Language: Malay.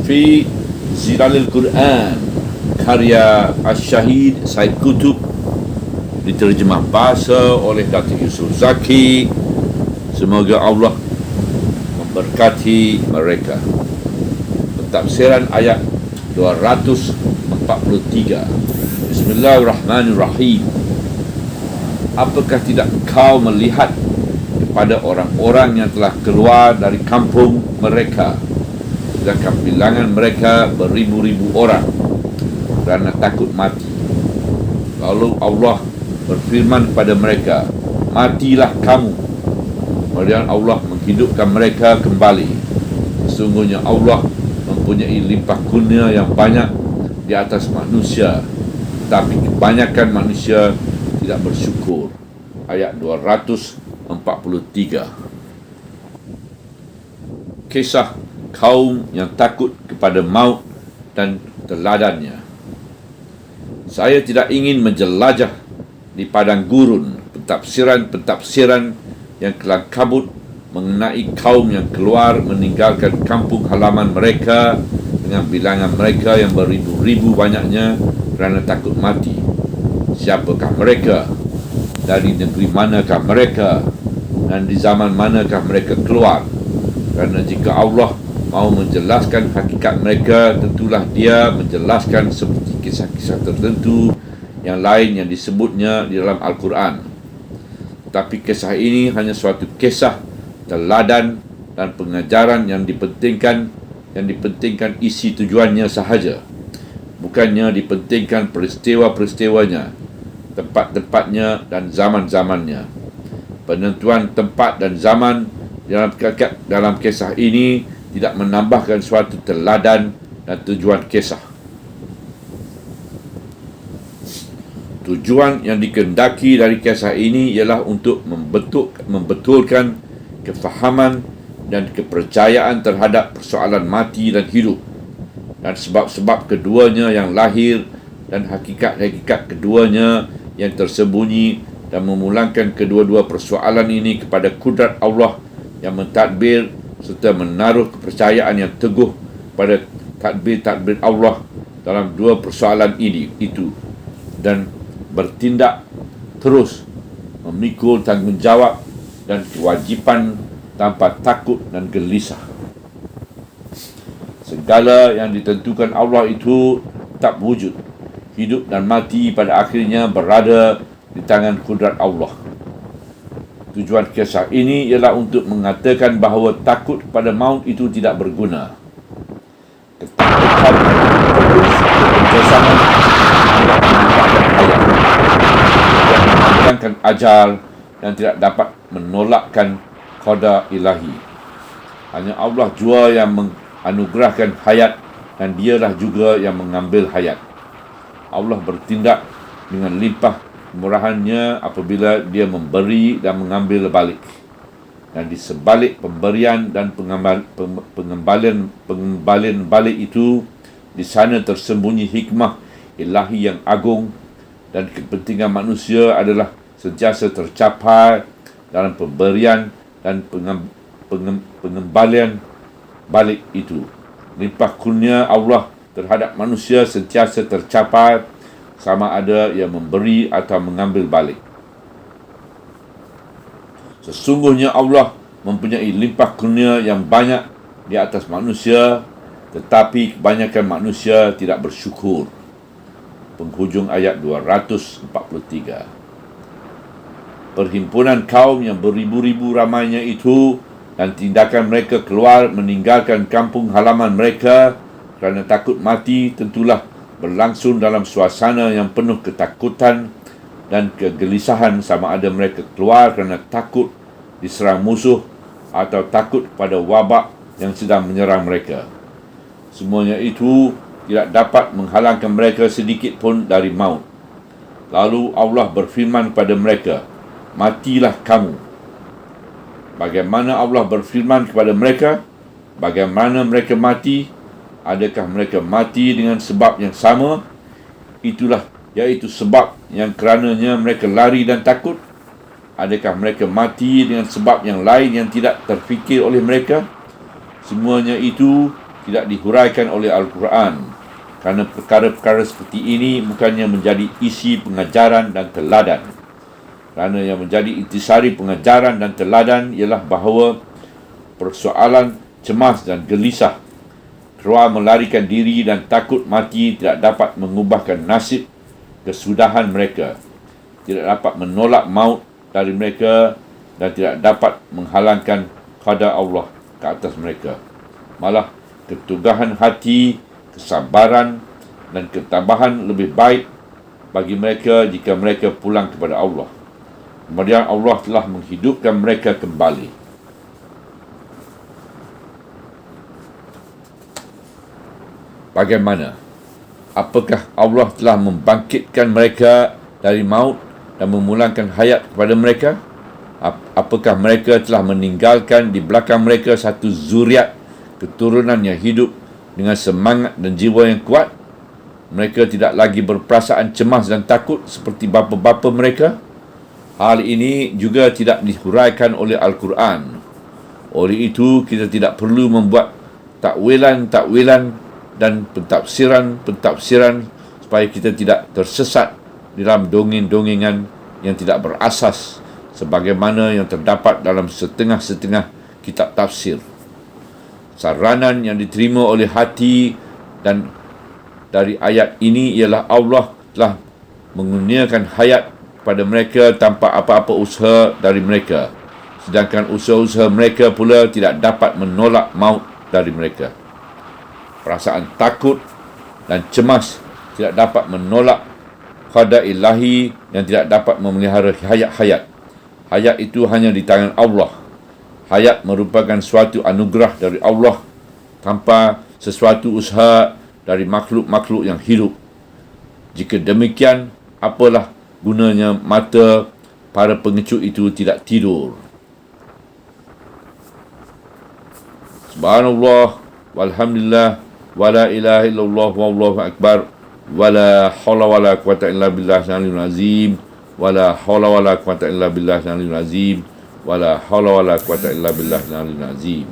fi Zilalil Quran karya Asy-Syahid Said Qutb, diterjemah bahasa oleh Datuk Yusof Zaki. Semoga Allah memberkati mereka. Pentafsiran ayat 243. Bismillahirrahmanirrahim. Apakah tidak kau melihat kepada orang-orang yang telah keluar dari kampung mereka, sedangkan bilangan mereka beribu-ribu orang, kerana takut mati? Lalu Allah berfirman kepada mereka, matilah kamu. Kemudian Allah menghidupkan mereka kembali. Sesungguhnya Allah mempunyai limpah kurnia yang banyak di atas manusia, tetapi kebanyakan manusia tidak bersyukur. Ayat 243. Kisah kaum yang takut kepada maut dan teladannya. Saya tidak ingin menjelajah di padang gurun pentafsiran-pentafsiran yang kelam kabut mengenai kaum yang keluar meninggalkan kampung halaman mereka dengan bilangan mereka yang beribu-ribu banyaknya kerana takut mati. Siapakah mereka? Dari negeri manakah mereka? Dan di zaman manakah mereka keluar? Kerana jika Allah mahu menjelaskan hakikat mereka, tentulah Dia menjelaskan seperti kisah-kisah tertentu yang lain yang disebutnya di dalam Al-Quran. Tetapi kisah ini hanya suatu kisah teladan dan pengajaran yang dipentingkan isi tujuannya sahaja. Bukannya dipentingkan peristiwa-peristiwanya, tempat-tempatnya dan zaman-zamannya. Penentuan tempat dan zaman dalam kisah ini tidak menambahkan suatu teladan dan tujuan kisah. Tujuan yang dikehendaki dari kisah ini ialah untuk membetulkan kefahaman dan kepercayaan terhadap persoalan mati dan hidup, dan sebab-sebab keduanya yang lahir dan hakikat-hakikat keduanya yang tersembunyi, dan memulangkan kedua-dua persoalan ini kepada kudrat Allah yang mentadbir, serta menaruh kepercayaan yang teguh pada tadbir-tadbir Allah dalam dua persoalan itu, dan bertindak terus memikul tanggungjawab dan kewajipan tanpa takut dan gelisah. Segala yang ditentukan Allah itu tak wujud. Hidup dan mati pada akhirnya berada di tangan kudrat Allah. Tujuan kisah ini ialah untuk mengatakan bahawa takut pada maut itu tidak berguna. Ketakutan terus bekerjasama tidak menambahkan hayat, tidak memanjangkan ajal, dan tidak dapat menolakkan qada ilahi. Hanya Allah jua yang menganugerahkan hayat, dan Dialah juga yang mengambil hayat. Allah bertindak dengan limpah kemurahannya apabila Dia memberi dan mengambil balik. Dan di sebalik pemberian dan pengembalian balik itu, di sana tersembunyi hikmah ilahi yang agung, dan kepentingan manusia adalah sentiasa tercapai dalam pemberian dan pengembalian balik itu. Limpah kurnia Allah terhadap manusia sentiasa tercapai, sama ada ia memberi atau mengambil balik. Sesungguhnya Allah mempunyai limpah kurnia yang banyak di atas manusia, tetapi kebanyakan manusia tidak bersyukur. Penghujung ayat 243. Perhimpunan kaum yang beribu-ribu ramainya itu dan tindakan mereka keluar meninggalkan kampung halaman mereka kerana takut mati tentulah berlangsung dalam suasana yang penuh ketakutan dan kegelisahan, sama ada mereka keluar kerana takut diserang musuh atau takut pada wabak yang sedang menyerang mereka. Semuanya itu tidak dapat menghalangkan mereka sedikit pun dari maut. Lalu Allah berfirman kepada mereka, matilah kamu. Bagaimana Allah berfirman kepada mereka? Bagaimana mereka mati? Adakah mereka mati dengan sebab yang sama? Itulah, iaitu sebab yang kerananya mereka lari dan takut. Adakah mereka mati dengan sebab yang lain yang tidak terfikir oleh mereka? Semuanya itu tidak dihuraikan oleh Al-Quran, kerana perkara-perkara seperti ini bukannya menjadi isi pengajaran dan teladan. Kerana yang menjadi intisari pengajaran dan teladan ialah bahawa persoalan cemas dan gelisah, keluar melarikan diri dan takut mati tidak dapat mengubahkan nasib kesudahan mereka, tidak dapat menolak maut dari mereka dan tidak dapat menghalangkan qada Allah ke atas mereka. Malah keteguhan hati, kesabaran dan ketabahan lebih baik bagi mereka jika mereka pulang kepada Allah. Kemudian Allah telah menghidupkan mereka kembali. Bagaimana? Apakah Allah telah membangkitkan mereka dari maut dan memulangkan hayat kepada mereka? Apakah mereka telah meninggalkan di belakang mereka satu zuriat keturunan yang hidup dengan semangat dan jiwa yang kuat? Mereka tidak lagi berperasaan cemas dan takut seperti bapa-bapa mereka. Hal ini juga tidak dihuraikan oleh Al-Quran. Oleh itu, kita tidak perlu membuat takwilan-takwilan dan pentafsiran supaya kita tidak tersesat dalam dongeng-dongengan yang tidak berasas sebagaimana yang terdapat dalam setengah-setengah kitab tafsir. Saranan yang diterima oleh hati dan dari ayat ini ialah Allah telah mengurniakan hayat pada mereka tanpa apa-apa usaha dari mereka, sedangkan usaha-usaha mereka pula tidak dapat menolak maut dari mereka. Perasaan takut dan cemas tidak dapat menolak qada ilahi yang tidak dapat memelihara hayat-hayat. Hayat itu hanya di tangan Allah. Hayat merupakan suatu anugerah dari Allah tanpa sesuatu usaha dari makhluk-makhluk yang hidup. Jika demikian, apalah gunanya mata para pengecut itu tidak tidur? Subhanallah, walhamdulillah, wala ilaha illallah, wallahu akbar, wala hawla wala quwata illa billah al-aliyyil azim, wala hawla wala quwata illa billah al-aliyyil azim, wala hawla wala quwata illa billah al-aliyyil azim.